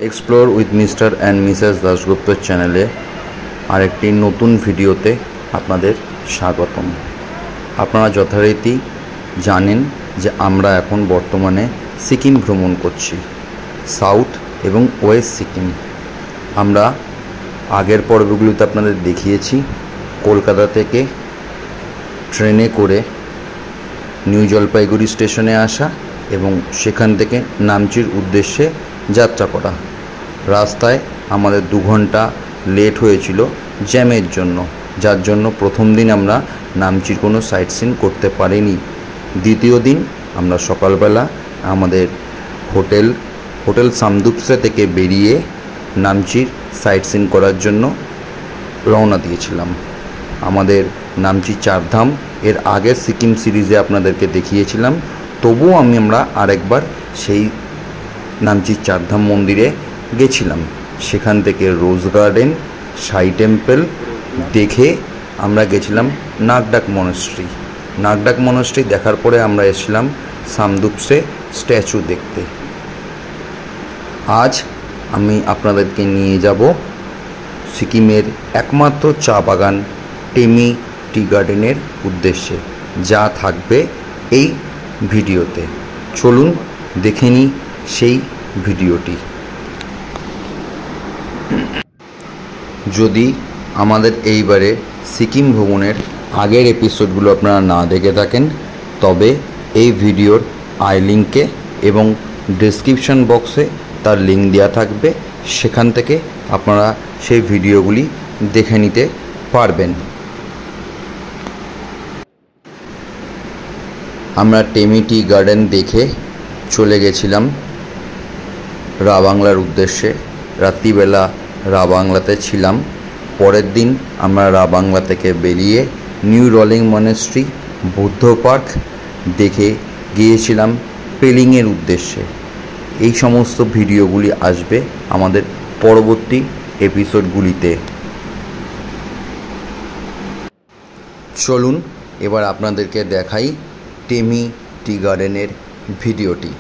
Explore with Mr and Mrs দাশগুপ্তর চ্যানেলে আরেকটি নতুন ভিডিওতে আপনাদের স্বাগতম। আপনারা যথারীতি জানেন যে আমরা এখন বর্তমানে সিকিম ভ্রমণ করছি, সাউথ এবং ওয়েস্ট সিকিম। আমরা আগের পর্বগুলিতে আপনাদের দেখিয়েছি কলকাতা থেকে ট্রেনে করে নিউ জলপাইগুড়ি স্টেশনে আসা এবং সেখান থেকে নামচির উদ্দেশ্যে যাত্রা করা। রাস্তায় আমাদের 2 ঘন্টা লেট হয়েছিল জ্যামের জন্য, যার জন্য প্রথম দিন আমরা নামচির কোনো সাইট সিন করতে পারিনি। দ্বিতীয় দিন আমরা সকালবেলা আমাদের হোটেল সামদুপসে থেকে বেরিয়ে নামচির সাইট সিন করার জন্য রওনা দিয়েছিলাম। আমাদের নামচি চারধাম এর আগের সিকিম সিরিজে আপনাদেরকে দেখিয়েছিলাম, তবুও আমরা আরেকবার সেই নামচির চারধাম মন্দিরে গেছিলাম। সেখান থেকে রোজ গার্ডেন, সাই টেম্পল দেখে আমরা গেছিলাম নাগডাক মনেস্ট্রি দেখার পরে আমরা এসেছিলাম সামদুপসে স্ট্যাচু দেখতে। আজ আমি আপনাদেরকে নিয়ে যাব সিকিমের একমাত্র চা বাগান টেমি টি গার্ডেনের উদ্দেশ্যে, যা থাকবে এই ভিডিওতে। চলুন দেখে নিই সেই ভিডিওটি। যদি আমাদের এইবারে সিকিম ভ্রমণের আগের এপিসোডগুলো আপনারা না দেখে থাকেন, তবে এই ভিডিওর আই লিঙ্কে এবং ডেসক্রিপশন বক্সে তার লিঙ্ক দেওয়া থাকবে, সেখান থেকে আপনারা সেই ভিডিওগুলি দেখে নিতে পারবেন। আমরা টেমি টি গার্ডেন দেখে চলে গেছিলাম রা বাংলার উদ্দেশ্যে। রাত্রিবেলা রা বাংলাতে ছিলাম। পরের দিন আমরা রা বাংলা থেকে বেরিয়ে new rolling monastery, Buddha park দেখে গিয়েছিলাম পেলিংয়ের উদ্দেশ্যে। এই সমস্ত ভিডিওগুলি আসবে আমাদের পরবর্তী এপিসোডগুলিতে। চলুন এবার আপনাদেরকে দেখাই টেমি টি গার্ডেনের ভিডিওটি।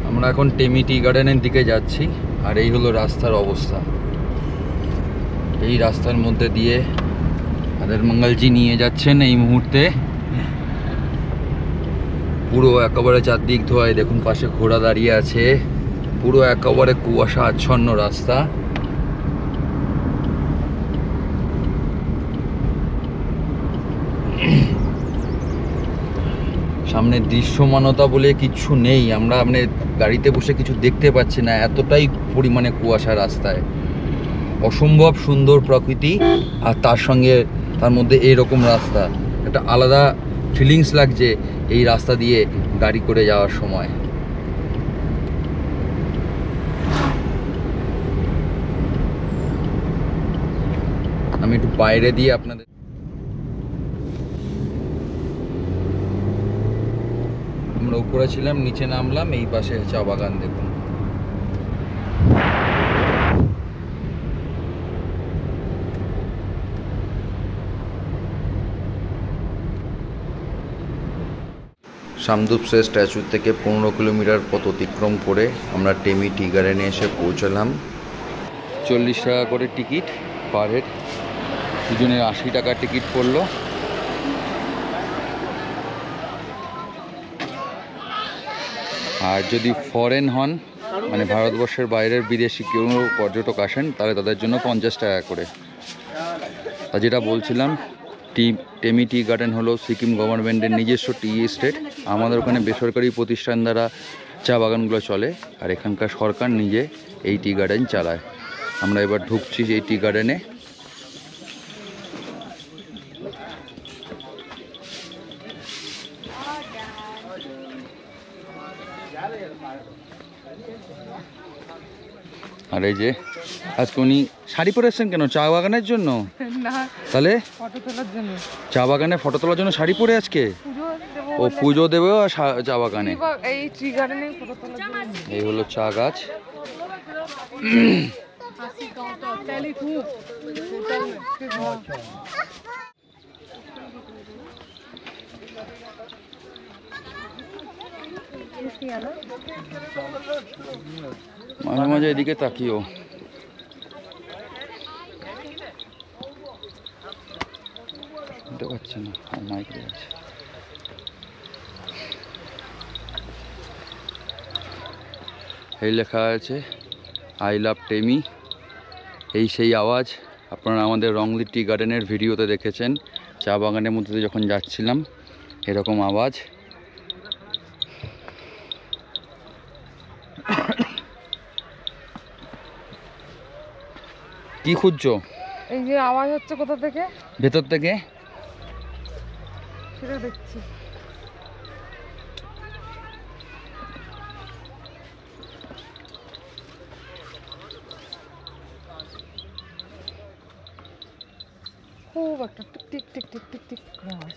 আমরা এখন টেমি টি গার্ডেনের দিকে যাচ্ছি, আর এই হলো রাস্তার অবস্থা। এই রাস্তার মধ্যে দিয়ে আদের মঙ্গলজি নিয়ে যাচ্ছেন এই মুহূর্তে। পুরো একেবারে চারদিক ধোয়ায়, দেখুন পাশে ঘোড়া দাঁড়িয়ে আছে। পুরো একেবারে কুয়াশা আচ্ছন্ন রাস্তা। সামনে দৃশ্যমানতা বলে কিছু নেই, আমরা গাড়িতে বসে কিছু দেখতে পাচ্ছি না, এতটাই পরিমাণে কুয়াশা রাস্তায়। অসম্ভব সুন্দর প্রকৃতি, আর তার মধ্যে এইরকম রাস্তা, একটা আলাদা ফিলিংস লাগছে এই রাস্তা দিয়ে গাড়ি করে যাওয়ার সময়। আমি একটু বাইরে দিয়ে আপনাদের, আমরা উপরে ছিলাম, নিচে নামলাম। এই পাশে চা বাগান দেখুন। সামদুপসে স্ট্যাচু থেকে 15 কিলোমিটার পথ অতিক্রম করে আমরা টেমি টি গার্ডেনে এসে পৌঁছলাম। 40 টাকা করে টিকিট পার হেড, দুজনের 80 টাকা টিকিট পড়লো। আর যদি ফরেন হন, মানে ভারতবর্ষের বাইরের বিদেশি কেউ পর্যটক আসেন, তাহলে তাদের জন্য 50 টাকা করে। তা যেটা বলছিলাম, টেমি টি গার্ডেন হলো সিকিম গভর্নমেন্টের নিজস্ব টি এস্টেট। আমাদের ওখানে বেসরকারি প্রতিষ্ঠান দ্বারা চা বাগানগুলো চলে, আর এখানকার সরকার নিজে এই টি গার্ডেন চালায়। আমরা এবার ঢুকছি এই টি গার্ডেনে। আর এই যে আজকে উনি শাড়ি পরে এসছেন কেন? চা বাগানের জন্য? না, তাহলে ফটো তোলার জন্য। চা বাগানে ফটো তোলার জন্য শাড়ি পরে আজকে? ও পুজো দেবে চা বাগানে, এই ট্রি গার্ডেনে ফটো তোলার জন্য। এই হলো চা গাছ। মাঝে মাঝে এদিকে তাকিও। শুনতে পাচ্ছে না, মাইকে আছে। এই লেখা আছে আই লাভ টেমি। এই সেই আওয়াজ আপনারা আমাদের রংলি টি গার্ডেনের ভিডিওতে দেখেছেন। চা বাগানের মধ্যে দিয়ে যখন যাচ্ছিলাম এরকম আওয়াজ। কি খুঁজছো? এই যে আওয়াজ হচ্ছে কোথা থেকে? ভেতর থেকে। সেটা দেখছি। খুব একটা tick tick tick tick tick করে আওয়াজ।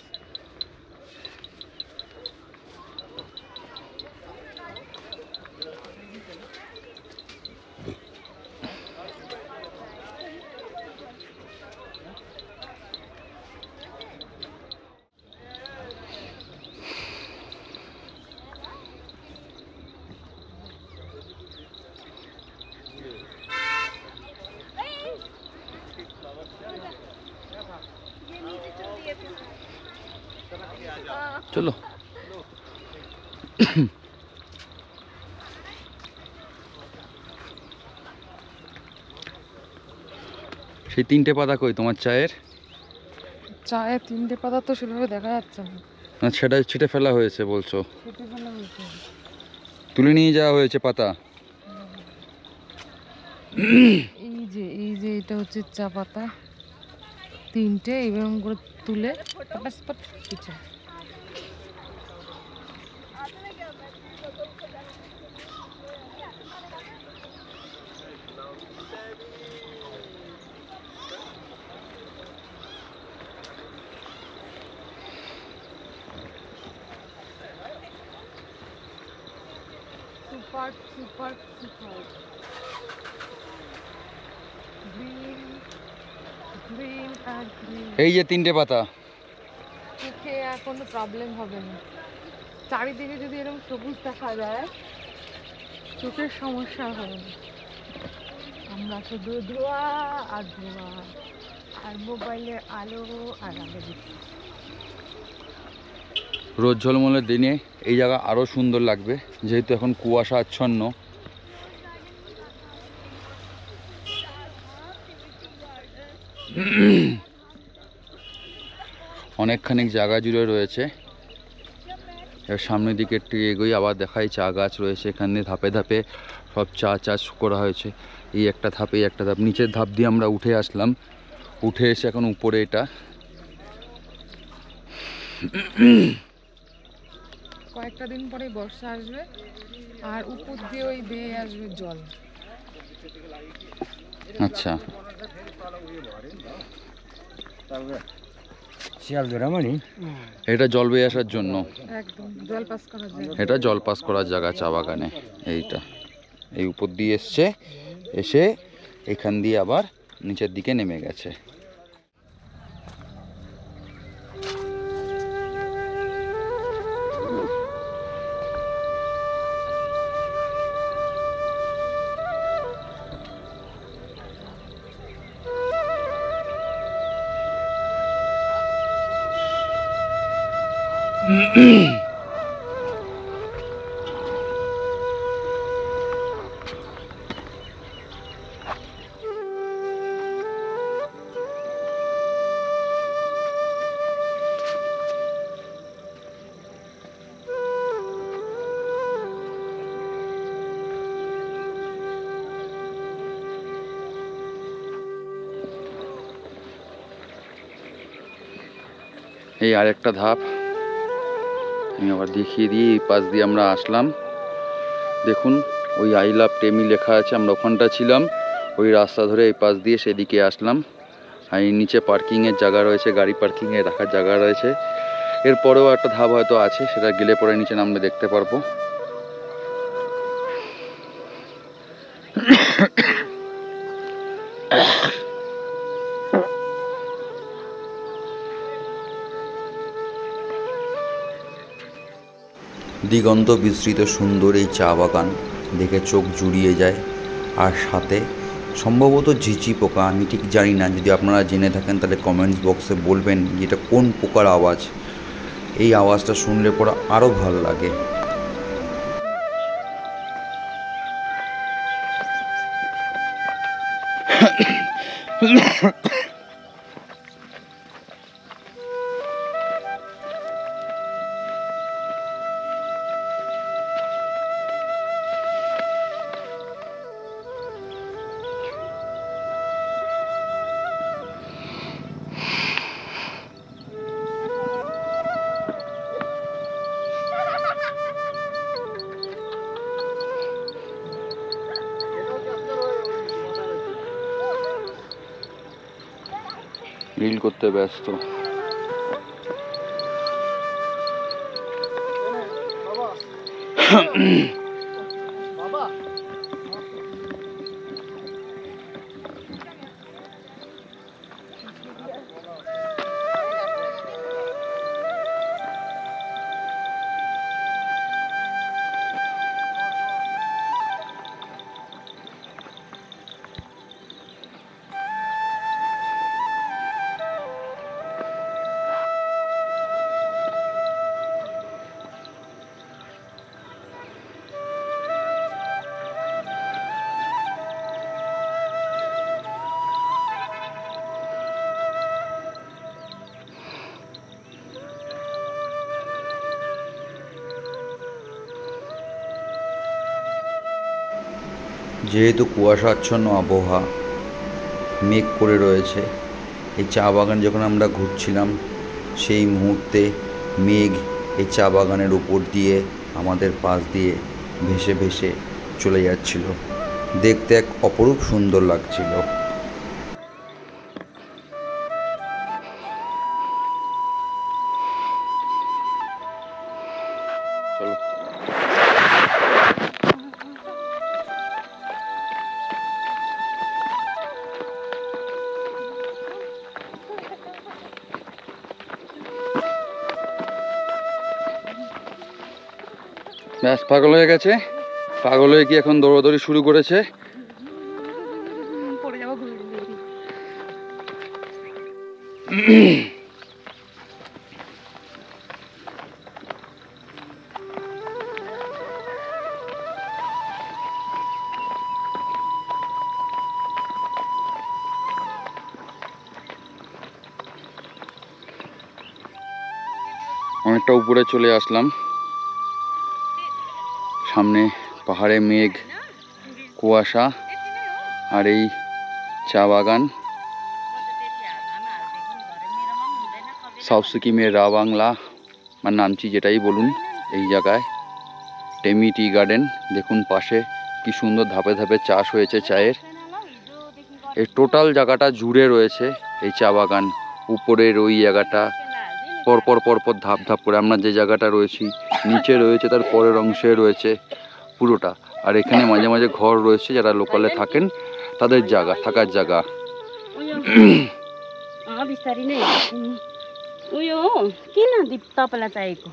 চলো। সেই 3টে পাতা কই তোমার চায়ের? চায়ের 3টে পাতা তো সেভাবে দেখা যাচ্ছে না। না, সেটা ছিটে ফেলা হয়েছে বলছো? সেটা ভালো হয়েছে। তুলে নিয়ে যাওয়া হয়েছে পাতা। এই যে এটা হচ্ছে চা পাতা 3টে, এরকম করে তুলে পটাসপট কিছু। Super super super green green আর গ্রিন। এই যে 3টে পাতা। চোখে আর কোনো প্রবলেম হবে না। চারিদিকে যদি এরকম সবুজ দেখা যায় চোখের সমস্যা হবে না। আমরা শুধু ধোয়া আর ধোয়া আর মোবাইলের আলো আর আলো দেখি। রোদ ঝলমলের দিনে এই জায়গা আরও সুন্দর লাগবে, যেহেতু এখন কুয়াশা আচ্ছন্ন। অনেকখানি জায়গা জুড়ে রয়েছে। এর সামনের দিকে একটু এগোই, আবার দেখাই চা গাছ রয়েছে এখানে। ধাপে ধাপে সব চা চাষ করা হয়েছে। এই একটা ধাপ, এই একটা ধাপ, নিচের ধাপ দিয়ে আমরা উঠে আসলাম। উঠে এসে এখন উপরে এটা। কয়েকটা দিন পরে বর্ষা আসবে আর উপর দিয়ে ওই বেয়ে আসবে জল। আচ্ছা, এটা জল বেয়ে আসার জন্য। একদম জল পাস করার জন্য। এটা জল পাস করার জায়গা চা বাগানে। এইটা এই উপর দিয়ে এসছে, এসে এখান দিয়ে আবার নিচের দিকে নেমে গেছে। এই আরেকটা ধাপ আমি আবার দেখিয়ে দিই। এই পাশ দিয়ে আমরা আসলাম। দেখুন ওই আই লাভ টেমি লেখা আছে, আমরা ওখানটা ছিলাম। ওই রাস্তা ধরে এই পাশ দিয়ে সেদিকে আসলাম। আর এই নিচে পার্কিংয়ের জায়গা রয়েছে, গাড়ি পার্কিংয়ে রাখার জায়গা রয়েছে। এরপরেও একটা ধাপ হয়তো আছে, সেটা গেলে পরে নিচে নামলে দেখতে পারবো। দিগন্ত বিস্তৃত সুন্দর এই চা বাগান দেখে চোখ জুড়িয়ে যায়। আর সাথে সম্ভবত ঝিঁঝি পোকা, আমি ঠিক জানি না, যদি আপনারা জেনে থাকেন তাহলে কমেন্টস বক্সে বলবেন যে এটা কোন পোকার আওয়াজ। এই আওয়াজটা শুনলে পরে আরও ভালো লাগে। রিল করতে ব্যস্ত। যেহেতু কুয়াশাচ্ছন্ন আবহাওয়া, মেঘ করে রয়েছে, এই চা বাগান যখন আমরা ঘুরছিলাম সেই মুহূর্তে মেঘ এই চা বাগানের উপর দিয়ে আমাদের পাশ দিয়ে ভেসে ভেসে চলে যাচ্ছিল। দেখতে এক অপরূপ সুন্দর লাগছিল। চলো। ব্যাস, পাগল হয়ে গেছে। পাগল হয়ে কি এখন দৌড়াদৌড়ি শুরু করেছে। পড়ে যাবো ঘুরে অনেকটা উপরে চলে আসলাম। সামনে পাহাড়ে মেঘ, কুয়াশা, আর এই চা বাগান। সাউথ সিকিমের রাবাংলা বা নামচি যেটাই বলুন, এই জায়গায় টেমি টি গার্ডেন। দেখুন পাশে কি সুন্দর ধাপে ধাপে চাষ হয়েছে চায়ের। এই টোটাল জায়গাটা জুড়ে রয়েছে এই চা বাগান। উপরের ওই জায়গাটা পরপর পরপর ধাপ ধাপ করে আমরা যে জায়গাটা রয়েছি, নিচে রয়েছে তার পরের অংশে রয়েছে পুরোটা। আর এখানে মাঝে মাঝে ঘর রয়েছে, যারা লোকালে থাকেন তাদের জায়গা, থাকার জায়গা। बिस्तारी नै उयो हो किन तपाईँलाई चाहिएको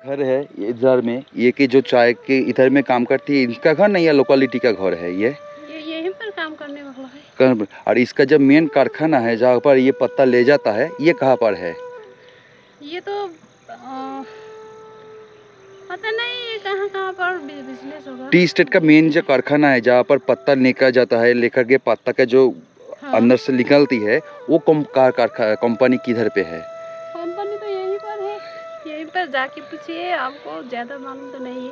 घर है इधर में, ये कि जो चाय के इधर में काम करती है, इनका घर नहीं या लोकेलिटी का घर है ये यहीं पर काम करने वाला है। और इसका जब मेन कारखाना है जहाँ पर ये पत्ता ले जाता है, ये कहाँ पर है? ये तो पता नहीं कहाँ पर बिजनेस होगा। टी स्टेट का मेन जो कारखाना है जहाँ पर पत्ता लेकर जाता है, लेकर के पत्ता का जो अंदर से निकलती है, वो कंपनी किधर पे है? कंपनी तो यहीं पर है, यहीं पर जाके पूछिए, आपको ज्यादा मालूम तो नहीं है।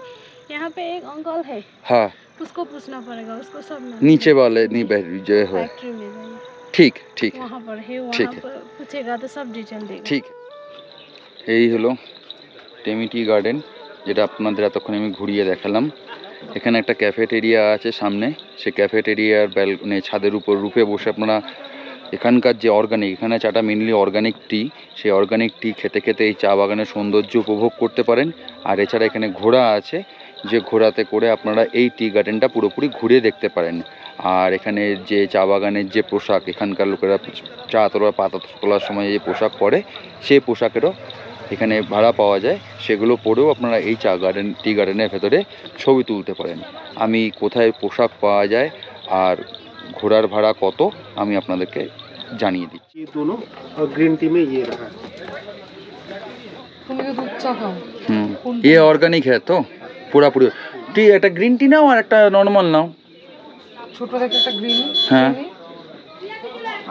यहाँ पे एक अंकल है, हाँ, उसको पूछना पड़ेगा, उसको सब नीचे वाले नहीं जो है। फैक्ट्री में जाइए, ठीक ठीक वहाँ पर है, ठीक वहाँ है। पर पूछेगा तो सब डिटेल देगा। ঠিক এই হলো টেমি টি গার্ডেন, যেটা আপনাদের এতক্ষণ আমি ঘুরিয়ে দেখালাম। এখানে একটা ক্যাফেটেরিয়া আছে সামনে, সেই ক্যাফেটেরিয়ার ব্যালকনি ছাদের উপর রূপে বসে আপনারা এখানকার যে অর্গানিক, এখানে চাটা মেনলি অর্গানিক টি, সেই অর্গানিক টি খেতে খেতে এই চা বাগানের সৌন্দর্য উপভোগ করতে পারেন। আর এছাড়া এখানে ঘোড়া আছে, যে ঘোড়াতে করে আপনারা এই টি গার্ডেনটা পুরোপুরি ঘুরে দেখতে পারেন। আর এখানে যে চা বাগানের যে পোশাক, এখানকার লোকেরা চা তোলা পাতা তোলার সময় যে পোশাক পরে, সেই পোশাকেরও এখানে ভাড়া পাওয়া যায়, সেগুলো পরেও আপনারা এই চা গার্ডেন টি গার্ডেনের ভেতরে ছবি তুলতে পারেন। আমি কোথায় পোশাক পাওয়া যায় আর ঘোড়ার ভাড়া কত আমি আপনাদেরকে জানিয়ে দিচ্ছি। ये दोनों और ग्रीन टी में ये रहा। তুমি তো দুধ চা খাও। ये ऑर्गेनिक है तो পুরোপুরি টি, একটা গ্রিন টি নাও আর একটা নর্মাল নাও। ছোট দেখে একটা গ্রিন। হ্যাঁ।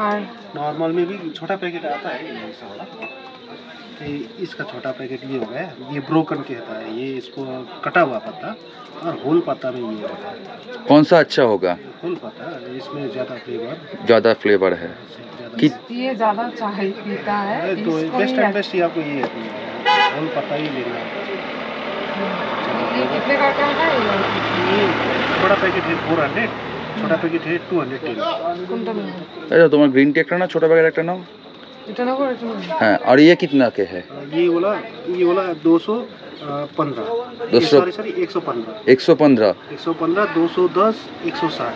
আর नॉर्मल में भी छोटा पैकेट आता है ये ऐसा वाला। ये इसका छोटा पैकेट ये हो गया, ये ब्रोकन कहता है, ये इसको कटा हुआ पत्ता और होल पत्ता में ये होता है। कौन सा अच्छा होगा? होल पत्ता इसमें ज़्यादा फ्लेवर ज़्यादा फ्लेवर है कि ये ज्यादा चाय पीता है, तो इसको बेस्ट ही एंड बेस्ट ही आपको ये होल पत्ता ही लेना है। ये कितने का है ये बड़ा पैकेट है 400, छोटा पैकेट है 210। কোনটা নেব? अच्छा तुम्हारा ग्रीन टी एक ना छोटा पैकेट एक नाओ। এটা নেব এটা নেব। हाँ, और ये कितना के है? ये वाला 215, 200 सॉरी 115, 115। 115, 210, 160।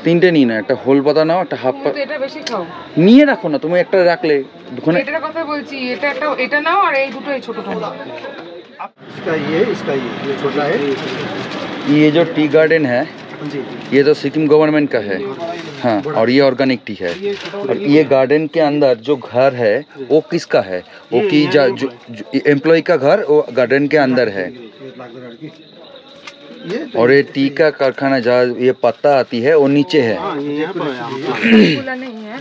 তিনটে নিয়ে না, একটা হোল পাতা নাও, একটা হাফ তুমি তো এটা বেশি খাও। নিয়ে রাখো না, তুমি একটা রাখলে ওখানে। এটার কথা বলছি, এটা একটা এটা নাও আর এই দুটো এই ছোটটা নাও। इसका ये छोटा है। ये जो टी गार्डन है जी ये तो सिक्किम गवर्नमेंट का है। हाँ, और ये ऑर्गेनिक टी है। और ये गार्डन के अंदर जो घर है वो किसका है? वो की जो एम्प्लॉय का घर वो गार्डन के अंदर है। और ये टी का कारखाना जहाँ ये पत्ता आती है वो नीचे है। खुला नहीं है।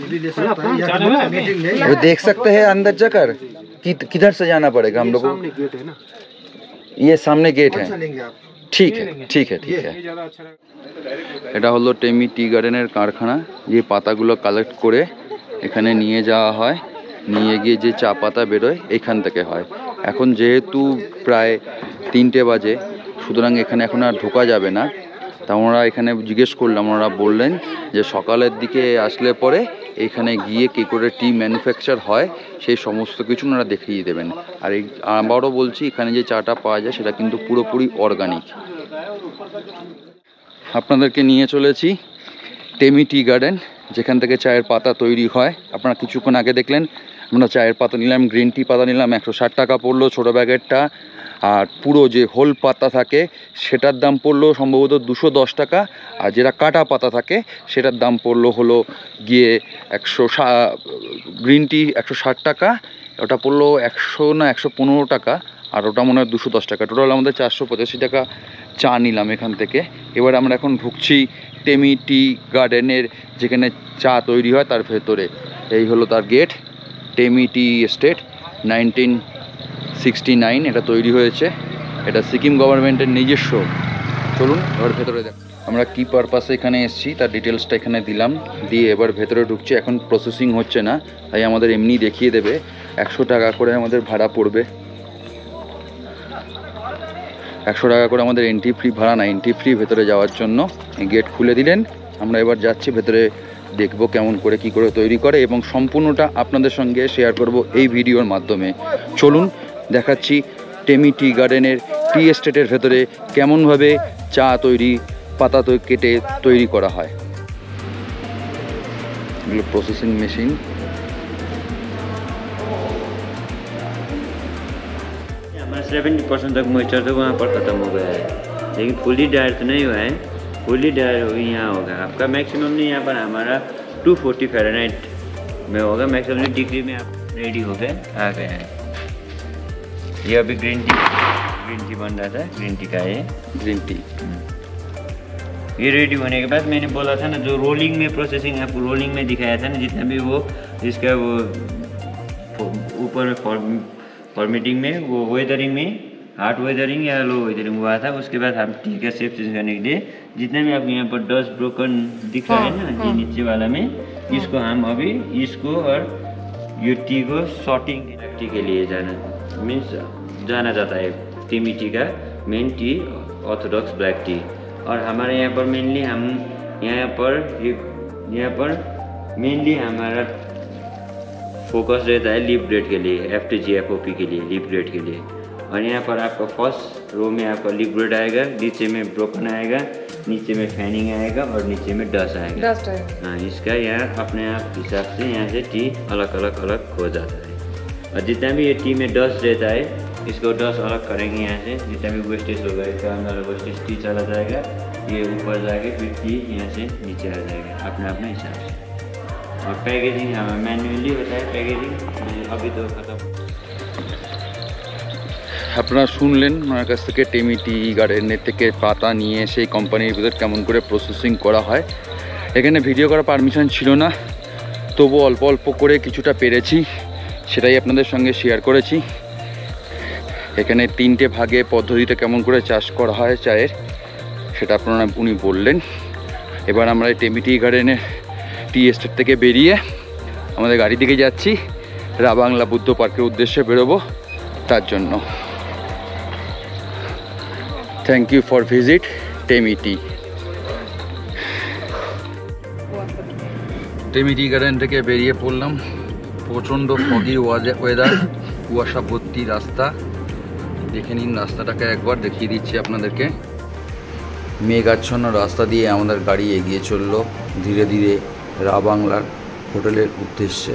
वो देख सकते हैं अंदर जाकर, किधर से जाना पड़ेगा हम लोग को? सामने गेट है ना, ये सामने गेट है। चलेंगे आप। ঠিক है ঠিক है ঠিক है। এটা হলো টেমি টি গার্ডেনের কারখানা। যে পাতাগুলো কালেক্ট করে এখানে নিয়ে যাওয়া হয়, নিয়ে গিয়ে যে চা পাতা বেরোয় এখান থেকে হয়। এখন যেহেতু প্রায় 3টে বাজে, সুতরাং এখানে এখন আর ঢোকা যাবে না। তা আমরা এখানে জিজ্ঞেস করলাম, ওনারা বললেন যে সকালের দিকে আসলে পরে এখানে গিয়ে কী করে টি ম্যানুফ্যাকচার হয় সেই সমস্ত কিছু ওনারা দেখিয়ে দেবেন। আর এই আবারও বলছি, এখানে যে চাটা পাওয়া যায় সেটা কিন্তু পুরোপুরি অর্গানিক। আপনাদেরকে নিয়ে চলেছি টেমি টি গার্ডেন, যেখান থেকে চায়ের পাতা তৈরি হয়। আপনারা কিছুক্ষণ আগে দেখলেন আমরা চায়ের পাতা নিলাম, গ্রিন টি পাতা নিলাম, 160 টাকা পড়লো ছোটো প্যাকেটটা। আর পুরো যে হোল পাতা থাকে সেটার দাম পড়লো সম্ভবত 210 টাকা। আর যেটা কাটা পাতা থাকে সেটার দাম পড়লো হলো গিয়ে 160, গ্রিন টি 160 টাকা, ওটা পড়লো 100 না 115 টাকা, আর ওটা মনে হয় 210 টাকা। টোটাল আমাদের 485 টাকা চা নিলাম এখান থেকে। এবার আমরা এখন ঢুকছি টেমি টি গার্ডেনের, যেখানে চা তৈরি হয় তার ভেতরে। এই হলো তার গেট। টেমি টি এস্টেট 1969 এটা তৈরি হয়েছে। এটা সিকিম গভর্নমেন্টের নিজস্ব। চলুন এবার ভেতরে দেখ আমরা কী পারপাসে এখানে এসেছি তার ডিটেলসটা এখানে দিলাম, দিয়ে এবার ভেতরে ঢুকছি। এখন প্রসেসিং হচ্ছে না, তাই আমাদের এমনি দেখিয়ে দেবে। 100 টাকা করে আমাদের ভাড়া পড়বে, 100 টাকা করে আমাদের এন্ট্রি ফ্রি, ভাড়া না এন্ট্রি ফ্রি ভেতরে যাওয়ার জন্য। গেট খুলে দিলেন, আমরা এবার যাচ্ছি ভেতরে, দেখব কেমন করে কি করে তৈরি করে এবং সম্পূর্ণটা আপনাদের সঙ্গে শেয়ার করব এই ভিডিওর মাধ্যমে। চলুন দেখাচ্ছি টেমি টি গার্ডেনের টি এস্টেটের ভেতরে কেমনভাবে চা তৈরি, পাতা কেটে তৈরি করা হয়। এগুলো প্রসেসিং মেশিন। 70% तक मॉइस्चर तो वहाँ पर ख़त्म हो गया है, लेकिन फुली ड्रायर तो नहीं हुआ है। फुली ड्रायर यहाँ होगा आपका मैक्सिमम नहीं, यहाँ पर हमारा 240 फ़ारेनहाइट में होगा। मैक्सिमम डिग्री में आप रेडी हो गए, आ गए हैं। ये अभी ग्रीन टी बन रहा था, ग्रीन टी का ये ग्रीन टी। ये रेडी होने के बाद मैंने बोला था ना, जो रोलिंग में प्रोसेसिंग आपको रोलिंग में दिखाया था ना, जितना भी वो इसका वो ऊपर में फॉर्मेटिंग में, वो वेदरिंग में हार्ड वेदरिंग या लो वेदरिंग हुआ था। उसके बाद हम टी का शेप चेंज करने के लिए जितने भी आपको यहाँ पर डस्ट ब्रोकन दिख रहा है ना, ये नीचे वाला में, इसको हम अभी इसको और ये टी को शॉर्टिंग टी के लिए जाना जाता है। टीमी टी का main T Orthodox black T. और हमारे यहाँ पर मेनली हम यहाँ पर मेनली हमारा फोकस रहता है लिप ब्रेड के लिए, FTG FOP के लिए, लिप ब्रेड के लिए। और यहाँ पर आपका फर्स्ट रो में आपका लिप ब्रेड आएगा, नीचे में ब्रोकन आएगा, नीचे में फैनिंग आएगा और नीचे में डस्ट आएगा। हाँ, इसका यहाँ अपने आप हिसाब से यहाँ से टी अलग अलग हो जाता है। और जितना भी ये टी में डस्ट रहता है, इसको डस्ट अलग करेंगे यहाँ से। जितना भी वेस्टेज होगा इसका अंदर वेस्टेज टी चला जाएगा, ये ऊपर जाके फिर टी यहाँ से नीचे आ जाएगा अपने हिसाब से। और पैकेजिंग हमें मैन्युअली होता है पैकेजिंग, अभी तो खत्म। আপনারা শুনলেন ওনার কাছ থেকে টেমি টি গার্ডেনের থেকে পাতা নিয়ে এসে কোম্পানির ভিতর কেমন করে প্রসেসিং করা হয়। এখানে ভিডিও করার পারমিশন ছিল না, তবু অল্প অল্প করে কিছুটা পেরেছি, সেটাই আপনাদের সঙ্গে শেয়ার করেছি। এখানে 3টে ভাগে পদ্ধতিতে কেমন করে চাষ করা হয় চায়ের, সেটা উনি বললেন। এবার আমরা এই টেমি টি গার্ডেনের টি এস্টেট থেকে বেরিয়ে আমাদের গাড়ি দিকে যাচ্ছি, রাবাংলা বুদ্ধ পার্কের উদ্দেশ্যে বেরোবো তার জন্য। Thank you for visit Temi tea. Temi tea garden থেকে বেরিয়ে পড়লাম। প্রচণ্ড ফগি ওয়েদার, কুয়াশা ভর্তি রাস্তা। দেখে নিন রাস্তাটাকে একবার দেখিয়ে দিচ্ছি আপনাদেরকে। মেঘাচ্ছন্ন রাস্তা দিয়ে আমাদের গাড়ি এগিয়ে চলল ধীরে ধীরে রাবাংলার হোটেলের উদ্দেশ্যে।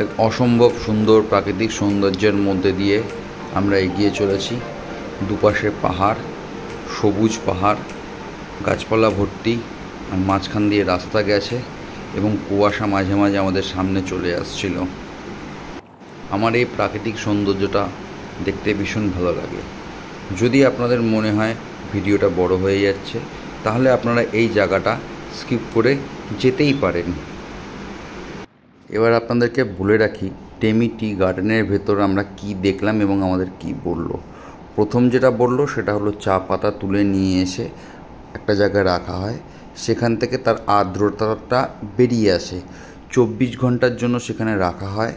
এক অসম্ভব সুন্দর প্রাকৃতিক সৌন্দর্যের মধ্যে দিয়ে আমরা এগিয়ে চলেছি। দুপাশে পাহাড়, সবুজ পাহাড়, গাছপালা ভর্তি, আর মাঝখান দিয়ে রাস্তা গেছে এবং কুয়াশা মাঝে মাঝে আমাদের সামনে চলে আসছিল। আমার এই প্রাকৃতিক সৌন্দর্যটা দেখতে ভীষণ ভালো লাগে। যদি আপনাদের মনে হয় ভিডিওটা বড় হয়ে যাচ্ছে, তাহলে আপনারা এই জায়গাটা স্কিপ করে যেতেই পারেন। এবার আপনাদেরকে বলে রাখি টেমি টি গার্ডেনের ভেতর আমরা কি দেখলাম এবং আমাদের কি বলল। প্রথম যেটা বলল সেটা হলো চা পাতা তুলে নিয়ে এসে একটা জায়গায় রাখা হয়, সেখান থেকে তার আর্দ্রতাটা বেরিয়ে আসে, 24 ঘন্টার জন্য সেখানে রাখা হয়।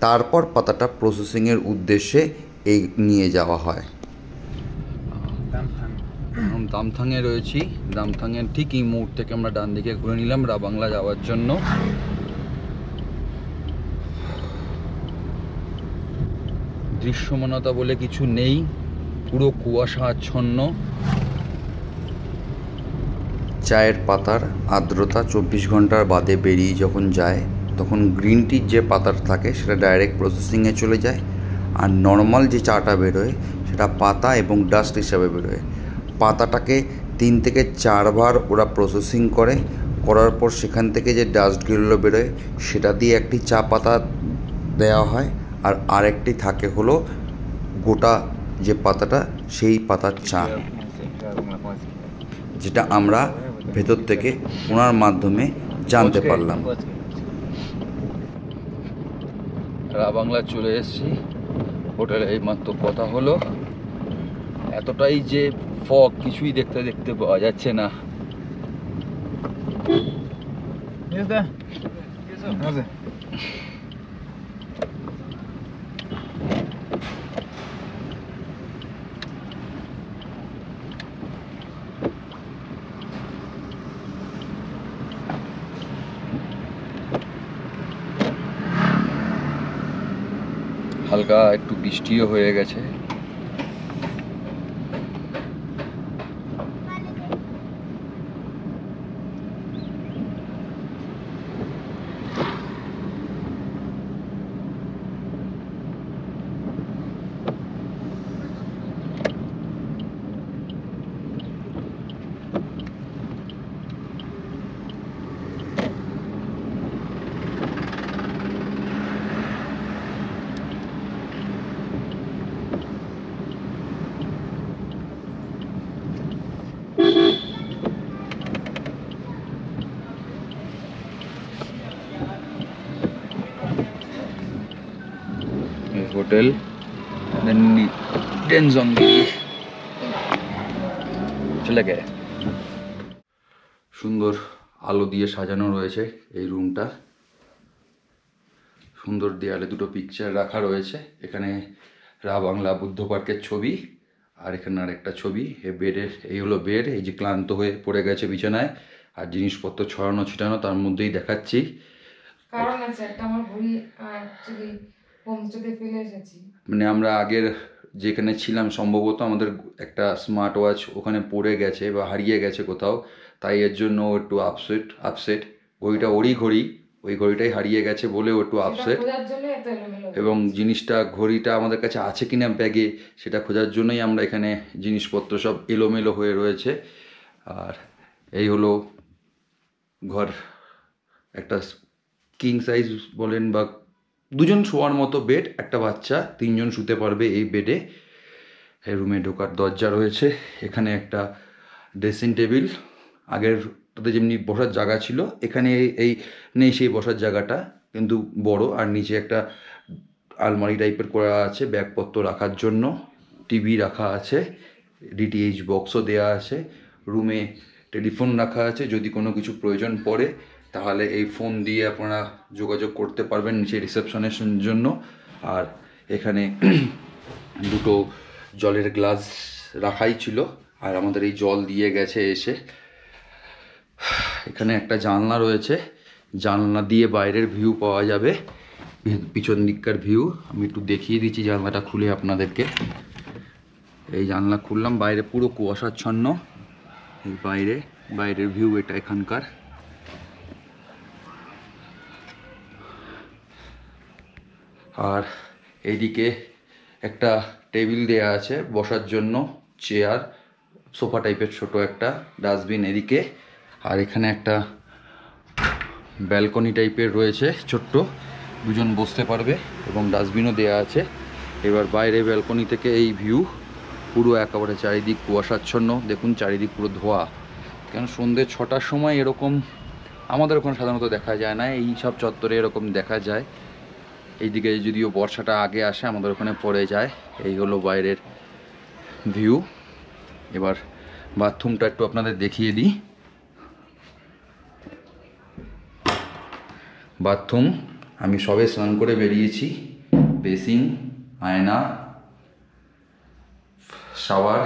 তারপর পাতাটা প্রসেসিংয়ের উদ্দেশ্যে নিয়ে যাওয়া হয়। দামথাংয়ে রয়েছি। দামথাংয়ের ঠিক এই মোড় থেকে আমরা ডান দিকে ঘুরে নিলাম রাবাংলা যাওয়ার জন্য। দৃশ্যমানতা বলে কিছু নেই, পুরো কুয়াশা আচ্ছন্ন। চায়ের পাতার আর্দ্রতা 24 ঘন্টার বাদে বেরিয়ে যখন যায়, তখন গ্রিন টির যে পাতাটা থাকে সেটা ডাইরেক্ট প্রসেসিংয়ে চলে যায়, আর নর্মাল যে চাটা বেরোয় সেটা পাতা এবং ডাস্ট হিসাবে বেরোয়। পাতাটাকে 3 থেকে 4 বার ওরা প্রসেসিং করার পর সেখান থেকে যে ডাস্টগুলো বেরোয় সেটা দিয়ে একটি চা পাতা দেওয়া হয়, আর আরেকটি থাকে হলো গোটা যে পাতাটা, সেই পাতার চা, যেটা আমরা ভেতর থেকে ওনার মাধ্যমে জানতে পারলাম। রাবাংলা চলে এসেছি, হোটেলে এইমাত্র কথা হলো। এতটাই যে ফগ, কিছুই দেখতে পাওয়া যাচ্ছে না। হালকা একটু বৃষ্টিও হয়ে গেছে। হোটেল ডেনজংগিরি চলে গে। সুন্দর আলো দিয়ে সাজানো রয়েছে এই রুমটা, সুন্দর দেয়ালে দুটো পিকচার রাখা রয়েছে। এখানে রা বাংলা বুদ্ধ পার্কের ছবি, আর এখানে আর একটা ছবি। এই বেডের, এই হলো বেড, এই যে ক্লান্ত হয়ে পড়ে গেছে বিছানায়, আর জিনিসপত্র ছড়ানো ছিটানো তার মধ্যেই দেখাচ্ছি। কারণ আছে একটা, আমার ঘড়ি অ্যাকচুয়ালি হোমস্টেতে ফেলে এসেছি। মানে আমরা আগের যেখানে ছিলাম সম্ভবত আমাদের একটা স্মার্ট ওয়াচ ওখানে পড়ে গেছে বা হারিয়ে গেছে কোথাও, তাই এর জন্য ও একটু আপসেট। ঘড়িটা ওরই ঘড়ি, ওই ঘড়িটাই হারিয়ে গেছে বলে ও একটু আপসেট। এবং জিনিসটা, ঘড়িটা আমাদের কাছে আছে কিনা ব্যাগে সেটা খোঁজার জন্যই আমরা এখানে জিনিসপত্র সব এলোমেলো হয়ে রয়েছে। আর এই হলো ঘর, একটা কিং সাইজ বলেন বা দুজন শোয়ার মতো বেড, একটা বাচ্চা, তিনজন শুতে পারবে এই বেডে। এই রুমে ঢোকার দরজা রয়েছে, এখানে একটা ড্রেসিং টেবিল, আগের তাতে যেমনি বসার জায়গা ছিল এখানে এই নেই সেই বসার জায়গাটা, কিন্তু বড়। আর নিচে একটা আলমারি টাইপের করা আছে ব্যাগপত্র রাখার জন্য, টিভি রাখা আছে, ডিটিএইচ বক্সও দেওয়া আছে। রুমে টেলিফোন রাখা আছে, যদি কোনো কিছু প্রয়োজন পড়ে তাহলে এই ফোন দিয়ে আপনারা যোগাযোগ করতে পারবেন নিচে রিসেপশনের জন্য। আর এখানে দুটো জলের গ্লাস রাখাই ছিল, আর আমাদের এই জল দিয়ে গেছে এসে। এখানে একটা জানলা রয়েছে, জানলা দিয়ে বাইরের ভিউ পাওয়া যাবে, পিছন দিককার ভিউ। আমি একটু দেখিয়ে দিচ্ছি জানলাটা খুলে আপনাদেরকে। এই জানলা খুললাম, বাইরে পুরো কুয়াশাচ্ছন্ন, এই বাইরের ভিউ এটা এখানকার। আর এইদিকে একটা টেবিল দেয়া আছে বসার জন্য, চেয়ার, সোফা টাইপের ছোট একটা, ডাস্টবিন এদিকে। আর এখানে একটা ব্যালকনি টাইপের রয়েছে ছোট্ট, দুজন বসতে পারবে, এবং ডাস্টবিনও দেয়া আছে। এবার বাইরে ব্যালকনি থেকে এই ভিউ, পুরো একেবারে চারিদিক কুয়াশাচ্ছন্ন। দেখুন চারিদিক পুরো ধোয়া, কেন সন্ধ্যে 6টার সময় এরকম আমাদের ওখানে সাধারণত দেখা যায় না, এই সব চত্বরে এরকম দেখা যায়। এইদিকে যদিও বর্ষাটা আগে আসে, আমাদের ওখানে পড়ে যায়। এই হলো বাইরের ভিউ। এবার বাথরুমটা একটু আপনাদের দেখিয়ে দিই। বাথরুম, আমি সবে স্নান করে বেরিয়েছি। বেসিন, আয়না, শাওয়ার,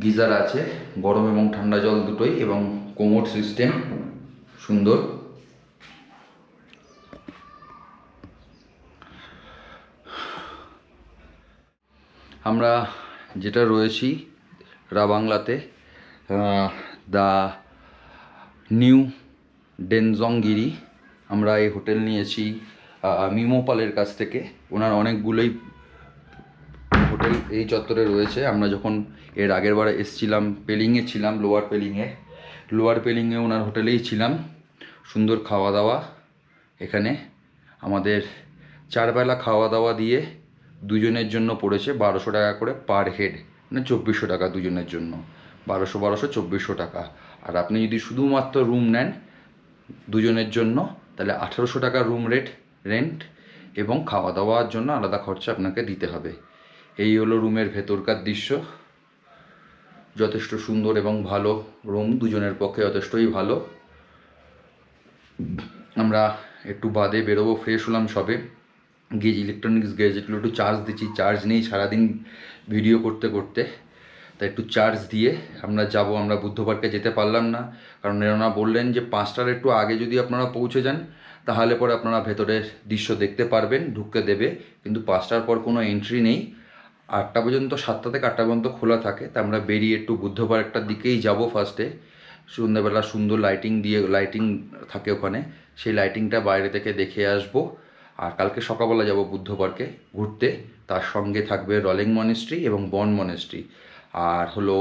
গিজার আছে, গরম এবং ঠান্ডা জল দুটোই, এবং কোমোড সিস্টেম সুন্দর। আমরা যেটা রয়েছি রা বাংলাতে, দ্য নিউ ডেনজংগিরি, আমরা এই হোটেল নিয়েছি মিমোপালের কাছ থেকে। ওনার অনেকগুলোই হোটেল এই চত্বরে রয়েছে। আমরা যখন এর আগের বারে এসেছিলাম, পেলিংয়ে ছিলাম, লোয়ার পেলিংয়ে ওনার হোটেলেই ছিলাম। সুন্দর খাওয়া দাওয়া এখানে। আমাদের 4 বেলা খাওয়া দাওয়া দিয়ে দুজনের জন্য পড়েছে 1200 টাকা করে পার হেড, মানে 2400 টাকা দুজনের জন্য, 1200 2400 টাকা। আর আপনি যদি শুধুমাত্র রুম নেন দুজনের জন্য, তাহলে 1800 টাকা রুম রেন্ট, এবং খাওয়া দাওয়ার জন্য আলাদা খরচা আপনাকে দিতে হবে। এই হলো রুমের ভেতরকার দৃশ্য, যথেষ্ট সুন্দর এবং ভালো রুম, দুজনের পক্ষে যথেষ্টই ভালো। আমরা একটু বাদে বেরোবো, ফ্রেশ হলাম সবে, গিয়ে ইলেকট্রনিক্স গ্যাজেটগুলো একটু চার্জ দিচ্ছি। চার্জ নেই সারাদিন ভিডিও করতে করতে, তাই একটু চার্জ দিয়ে আমরা যাব। আমরা বুদ্ধ পার্কে যেতে পারলাম না, কারণ এরা বললেন যে 5টার একটু আগে যদি আপনারা পৌঁছে যান তাহলে পরে আপনারা ভেতরের দৃশ্য দেখতে পারবেন, ঢুকতে দেবে, কিন্তু 5টার পর কোনো এন্ট্রি নেই। 8টা পর্যন্ত, 7টা থেকে 8টা পর্যন্ত খোলা থাকে। তা আমরা বেরিয়ে একটু বুদ্ধ পার্কটার দিকেই যাব ফার্স্টে। সন্ধ্যাবেলা সুন্দর লাইটিং থাকে ওখানে, সেই লাইটিংটা বাইরে থেকে দেখে আসবো। আর কালকে সকালবেলা যাব বুদ্ধ পার্কে ঘুরতে, তার সঙ্গে থাকবে রলিং মনেস্ট্রি এবং বন মনেস্ট্রি। আর হলো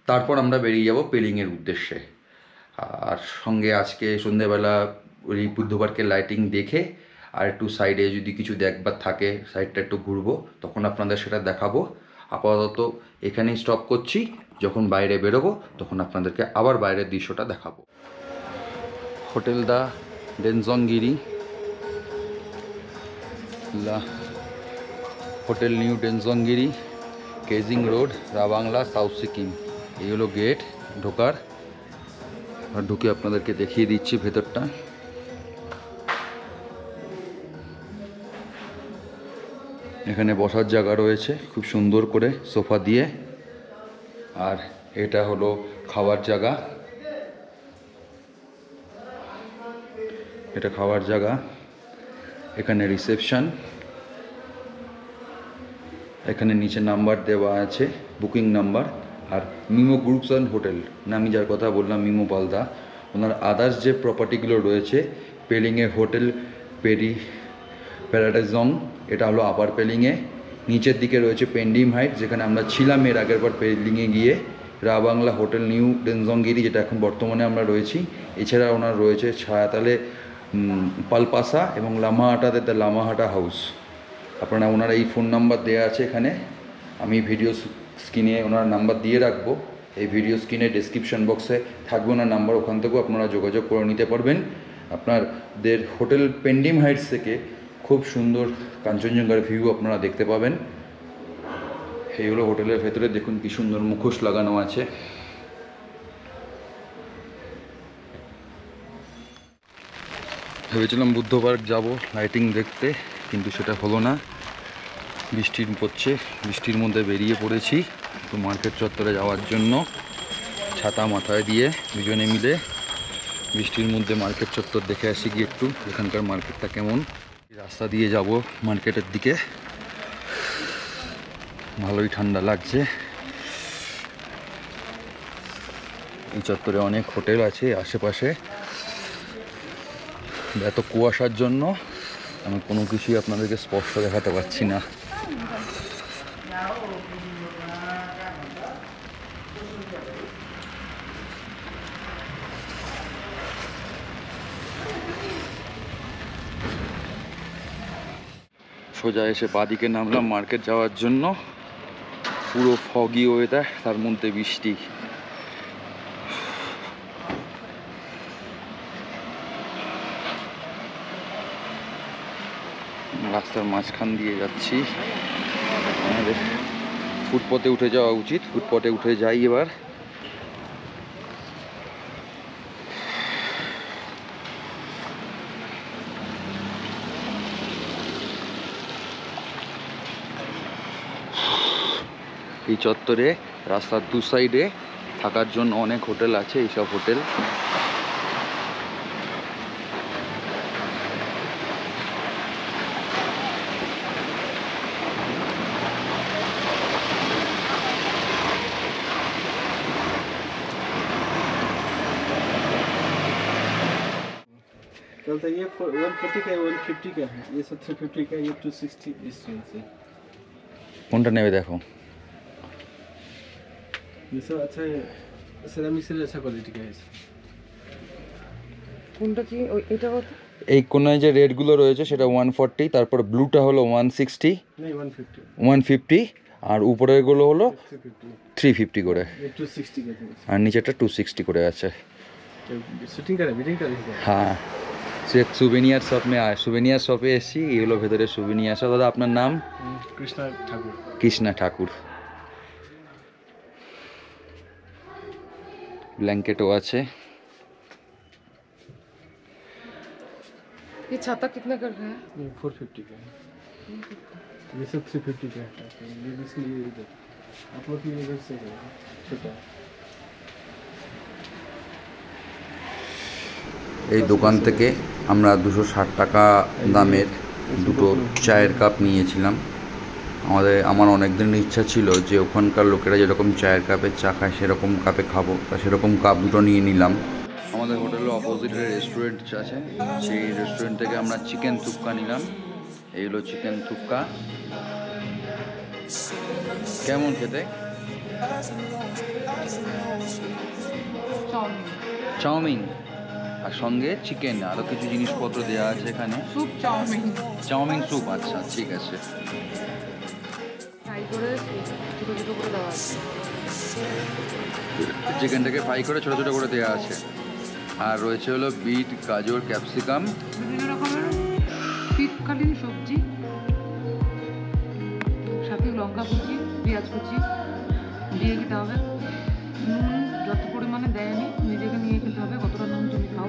তারপর আমরা বেরিয়ে যাব পেলিংয়ের উদ্দেশ্যে। আর সঙ্গে আজকে সন্ধ্যেবেলা ওই বুদ্ধ পার্কের লাইটিং দেখে আর একটু সাইডে যদি কিছু দেখবার থাকে, সাইডটা একটু ঘুরবো, তখন আপনাদের সেটা দেখাবো। আপাতত এখানেই স্টপ করছি, যখন বাইরে বেরোবো তখন আপনাদেরকে আবার বাইরের দৃশ্যটা দেখাবো। Hotel the Denjongiri, hotel new Denjongiri, Kewzing road, Ravangla, south Sikkim. এই হলো গেট ঢোকার। আর ঢুকে আপনাদেরকে দেখিয়ে দিচ্ছি ভেতরটা। এখানে বসার জায়গা রয়েছে খুব সুন্দর করে সোফা দিয়ে। আর এটা হলো খাওয়ার জায়গা, এটা খাওয়ার জায়গা। এখানে রিসেপশন, এখানে নিচে নাম্বার দেওয়া আছে, বুকিং নাম্বার। আর মিমো গ্রুপস অ্যান্ড হোটেল, আমি যার কথা বললাম মিমো পালদা, ওনার আদার্স যে প্রপার্টিগুলো রয়েছে, পেলিংয়ে হোটেল প্যারাডাইজং, এটা হলো আপার পেলিংয়ে। নিচের দিকে রয়েছে পেন্ডিম হাইট, যেখানে আমরা ছিলাম এর আগের বার পেলিংয়ে গিয়ে। রাবাংলা হোটেল নিউ ডেনজংগিরি, যেটা এখন বর্তমানে আমরা রয়েছি। এছাড়া ওনার রয়েছে ছায়াতালে পালপাসা এবং লামাহাটাতে দ্য লামাহাটা হাউস। আপনারা ওনার এই ফোন নাম্বার দেওয়া আছে এখানে, আমি ভিডিও স্ক্রিনে ওনার নাম্বার দিয়ে রাখবো। এই ভিডিও স্ক্রিনে ডেসক্রিপশন বক্সে থাকবে ওনার নাম্বার, ওখান থেকেও আপনারা যোগাযোগ করে নিতে পারবেন। আপনাদের হোটেল পেন্ডিম হাইটস থেকে খুব সুন্দর কাঞ্চনজঙ্ঘার ভিউ আপনারা দেখতে পাবেন। এই হলো হোটেলের ভেতরে, দেখুন কি সুন্দর মুখোশ লাগানো আছে। ভেবেছিলাম বুদ্ধ পার্ক যাবো লাইটিং দেখতে, কিন্তু সেটা হলো না। বৃষ্টি পড়ছে, বৃষ্টির মধ্যে বেরিয়ে পড়েছি একটু মার্কেট চত্বরে যাওয়ার জন্য, ছাতা মাথায় দিয়ে দুজনে মিলে বৃষ্টির মধ্যে মার্কেট চত্বর দেখে আসি গিয়ে একটু এখানকার মার্কেটটা কেমন। রাস্তা দিয়ে যাব মার্কেটের দিকে, ভালোই ঠান্ডা লাগছে। এই চত্বরে অনেক হোটেল আছে আশেপাশে। এত কুয়াশার জন্য আমি কোনো কিছুই আপনাদেরকে স্পষ্ট দেখাতে পারছি না। সোজা এসে বাদিকে নামলাম মার্কেট যাওয়ার জন্য। পুরো ফগি ওয়েদার, তার মধ্যে বৃষ্টি। রাস্তার মাঝখান দিয়ে যাচ্ছি, আমাদের ফুটপথে উঠে যাওয়া উচিত। ফুটপথে উঠে যাই এবার। এই চত্বরে রাস্তার দু সাইডে থাকার জন্য অনেক হোটেল আছে। এইসব হোটেল चलता ये 140 का है, 150 का है, ये 350 का, ये 260 इस रेंज से। কোনটা নেবে দেখো। ये सब अच्छा है, सेरामिक से अच्छा क्वालिटी का है। কোনটা কি এটা কত? এই কোনায় যে রেডগুলো রয়েছে সেটা 140, তারপর ব্লুটা হলো 160, नहीं 150, 150, আর উপরেরগুলো হলো 350 করে, ये 260 का है। আর নিচেটা 260 করে আছে। शूटिंग कर मीटिंग कर হ্যাঁ, সে সুভেনিয়ার শপ মে আয়, সুভেনিয়ার শপে এসেছি। এই হলো ভেতরে সুভেনিয়ার শপ। দাদা আপনার নাম? कृष्णा ठाकुर। কৃষ্ণা ঠাকুর। ব্ল্যাঙ্কেটও আছে। ये छाता कितने कर रहे हैं? ये 450 का है, ये सब 350 का है। ये इसलिए इधर आप लोग की इधर से है छोटा। এই দোকান থেকে আমরা 260 টাকা দামের দুটো চায়ের কাপ নিয়েছিলাম। আমার অনেক দিনের ইচ্ছা ছিল যে ওখানকার লোকেরা যেরকম চায়ের কাপে চা খায় সেরকম কাপে খাবো, তা সেরকম কাপ দুটো নিয়ে নিলাম। আমাদের হোটেলের অপোজিটে রেস্টুরেন্ট আছে, সেই রেস্টুরেন্ট থেকে আমরা চিকেন থুপকা নিলাম। এই হলো চিকেন থুপকা। কেমন খেতে? চাউমিন, আর সঙ্গে চিকেন, আরও কিছু জিনিসপত্র দেওয়া আছে এখানে। স্যুপ চাউমিন, চাউমিন স্যুপ, আচ্ছা ঠিক আছে। ফ্রাই করে ছোটো ছোটো করে দেওয়া আছে। চিকেনটাকে ফ্রাই করে ছোটো ছোটো করে দেওয়া আছে। আর রয়েছে হলো বিট, গাজর, ক্যাপসিকাম, বিভিন্ন রকমের তৎকালীন সবজি, সাথে লঙ্কা কুচি, পেঁয়াজ কুচি দিয়ে খেতে হবে। নুন যত পরিমাণে দেয়নি নিজেকে নিয়ে খেতে হবে, কতটা নুন তুমি খাও।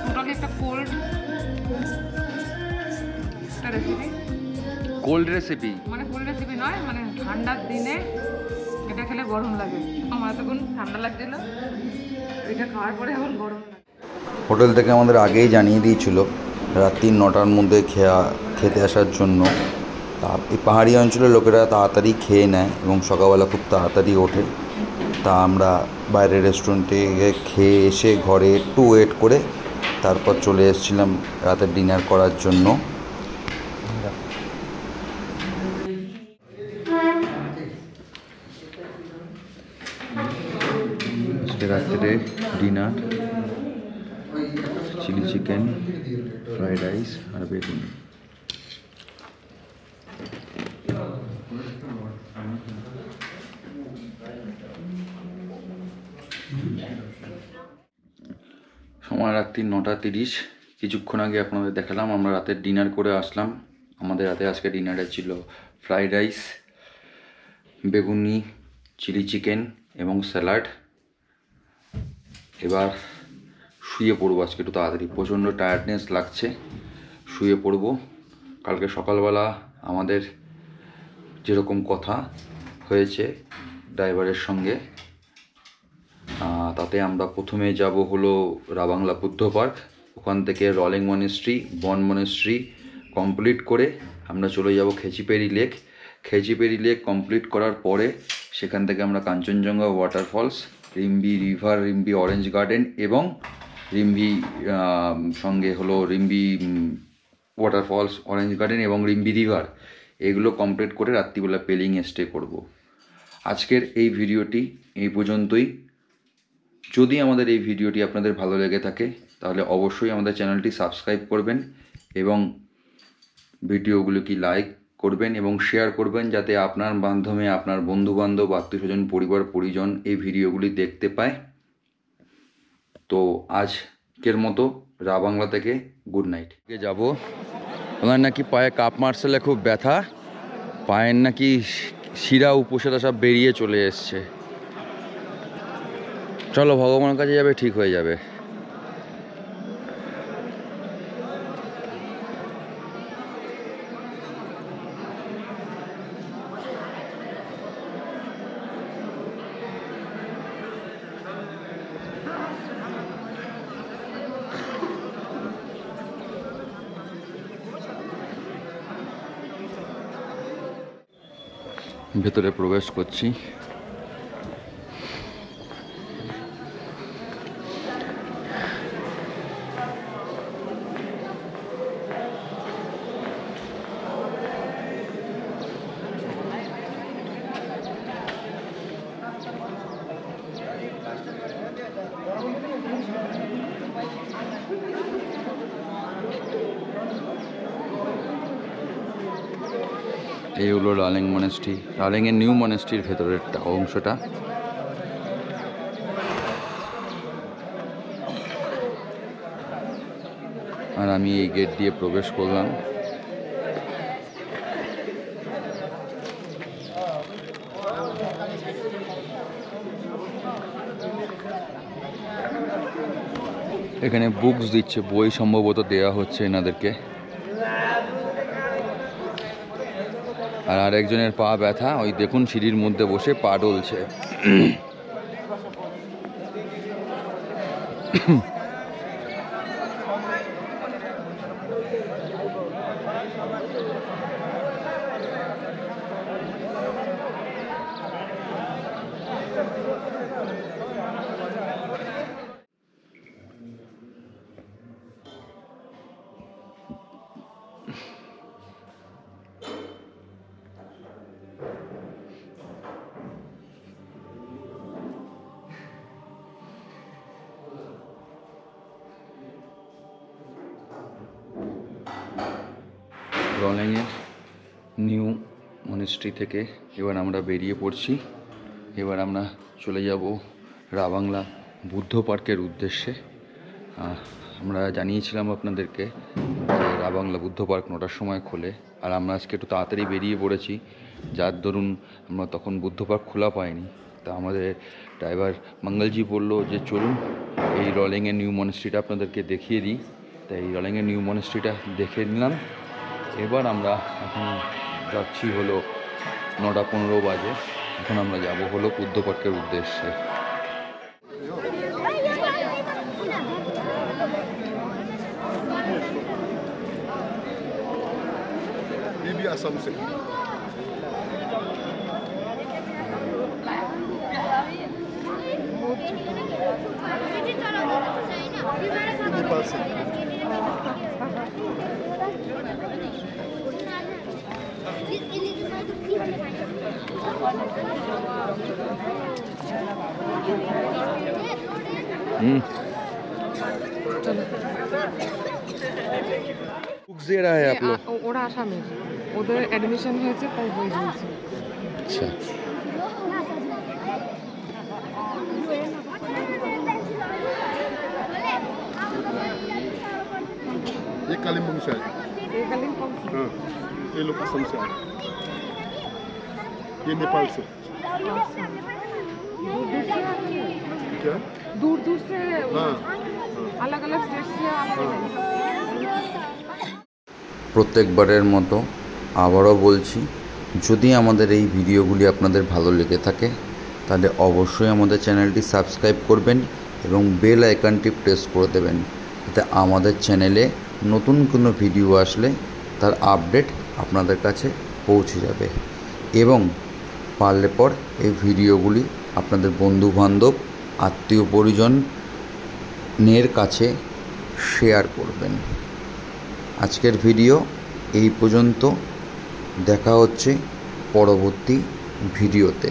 টোটালি একটা কোল্ড একটা রেসিপি, কোল্ড রেসিপি মানে কোল্ড রেসিপি নয়, মানে ঠান্ডার দিনে এটা খেলে গরম লাগে। আমার তখন ঠান্ডা লাগছিল, এটা খাওয়ার পরে এখন গরম লাগে। হোটেল থেকে আমাদের আগেই জানিয়ে দিয়েছিল রাত্রি 9টার মধ্যে খেতে আসার জন্য। তা এই পাহাড়ি অঞ্চলের লোকেরা তাড়াতাড়ি খেয়ে নেয় এবং সকালবেলা খুব তাড়াতাড়ি ওঠে। তা আমরা বাইরের রেস্টুরেন্টে খেয়ে এসে ঘরে একটু ওয়েট করে তারপর চলে এসেছিলাম রাতের ডিনার করার জন্য। আজকে রাত্রে dinner chilli chicken, fried rice আর বেগুন। সময় রাত্রি 9:30। কিছুক্ষণ আগে আপনাদের দেখালাম আমরা রাতের ডিনার করে আসলাম। আমাদের রাতে আজকে ডিনারে ছিল ফ্রাইড রাইস, বেগুনি, চিলি চিকেন এবং স্যালাড। এবার শুয়ে পড়বো, আজকে একটু তাড়াতাড়ি, প্রচণ্ড টায়ার্ডনেস লাগছে, শুয়ে পড়বো। কালকে সকালবেলা আমাদের যেরকম কথা হয়েছে ড্রাইভারের সঙ্গে, তাতে আমরা প্রথমে যাব হলো রাবাংলা বুদ্ধ পার্ক, ওখান থেকে রলিং মনেস্ট্রি, বন মনেস্ট্রি কমপ্লিট করে আমরা চলে যাব Khecheopalri lake. Khecheopalri lake complete করার পরে সেখান থেকে আমরা Kanchenjunga waterfalls, Rimbi river, Rimbi orange garden এবং রিম্বি সঙ্গে হলো রিম্বি ওয়াটারফলস, অরেঞ্জ গার্ডেন এবং রিম্বি রিভার, এগুলো কমপ্লিট করে রাত্রিবেলা পেলিংয়ে স্টে করব। আজকের এই ভিডিওটি এই পর্যন্তই। যদি আমাদের এই ভিডিওটি আপনাদের ভালো লেগে থাকে তাহলে অবশ্যই আমাদের চ্যানেলটি সাবস্ক্রাইব করবেন এবং ভিডিওগুলোকে লাইক করবেন এবং শেয়ার করবেন, যাতে আপনার মাধ্যমে আপনার বন্ধুবান্ধব, আত্মীয়স্বজন, পরিবার পরিজন এই ভিডিওগুলি দেখতে পায়। তো আজকের মতো রাবাংলা থেকে গুড নাইট। যাব, ওনার নাকি পায়ে কাপ মার্শালে খুব ব্যথা, পায়ের নাকি শিরা উপশিরা সব বেরিয়ে চলে এসছে। চলো, ভগবানের কাছে যাবে, ঠিক হয়ে যাবে। ভেতরে প্রবেশ করছি। এই হলো রালিং মনেস্ট্রি, রালিংয়ের নিউ মনেস্ট্রির ভেতরের অংশটা। আর আমি এই গেট দিয়ে প্রবেশ করলাম। এখানে বুকস দিচ্ছে, বই সম্ভবত দেয়া হচ্ছে এনাদেরকে। আর আরেকজনের পা ব্যথা, ওই দেখুন সিঁড়ির মধ্যে বসে পা ডলছে। রলিংয়ের নিউ মনেস্ট্রি থেকে এবার আমরা বেরিয়ে পড়ছি। এবার আমরা চলে যাব রাবাংলা বুদ্ধ পার্কের উদ্দেশ্যে। আমরা জানিয়েছিলাম আপনাদেরকে যে রাবাংলা বুদ্ধ পার্ক 9টার সময় খোলে, আর আমরা আজকে একটু তাড়াতাড়ি বেরিয়ে পড়েছি, যার দরুন আমরা তখন বুদ্ধ পার্ক খোলা পাইনি। তা আমাদের ড্রাইভার মঙ্গলজি বললো যে চলুন এই রলিংয়ের নিউ মনেস্ট্রিটা আপনাদেরকে দেখিয়ে দিই। তাই এই রলিংয়ের নিউ মনেস্ট্রিটা দেখে নিলাম। এবার আমরা এখন যাচ্ছি হলো 9:15 বাজে। এখন আমরা যাব হলো বুদ্ধ পার্কের উদ্দেশ্যে। Bibi Assumption. Nepal से बुक दे रहा है आप लोग? ওরা আসামের, ওদের অ্যাডমিশন হয়েছে তাই বই দিয়েছে। अच्छा, ये कालिम्पोंग से आए। এই কালিম্পং हाँ, ये लोग असम से आए। ये नेपाल से। क्या? दूर दूर से, हाँ, अलग अलग स्टेट से आते हैं। প্রত্যেকবারের মতো আবারও বলছি, যদি আমাদের এই ভিডিওগুলি আপনাদের ভালো লেগে থাকে তাহলে অবশ্যই আমাদের চ্যানেলটি সাবস্ক্রাইব করবেন এবং বেল আইকনটি প্রেস করে দেবেন, যাতে আমাদের চ্যানেলে নতুন কোনো ভিডিও আসলে তার আপডেট আপনাদের কাছে পৌঁছে যাবে। এবং পারলে পর এই ভিডিওগুলি আপনাদের বন্ধুবান্ধব, আত্মীয় পরিজনের কাছে শেয়ার করবেন। আজকের ভিডিও এই পর্যন্ত, দেখা হচ্ছে পরবর্তী ভিডিওতে।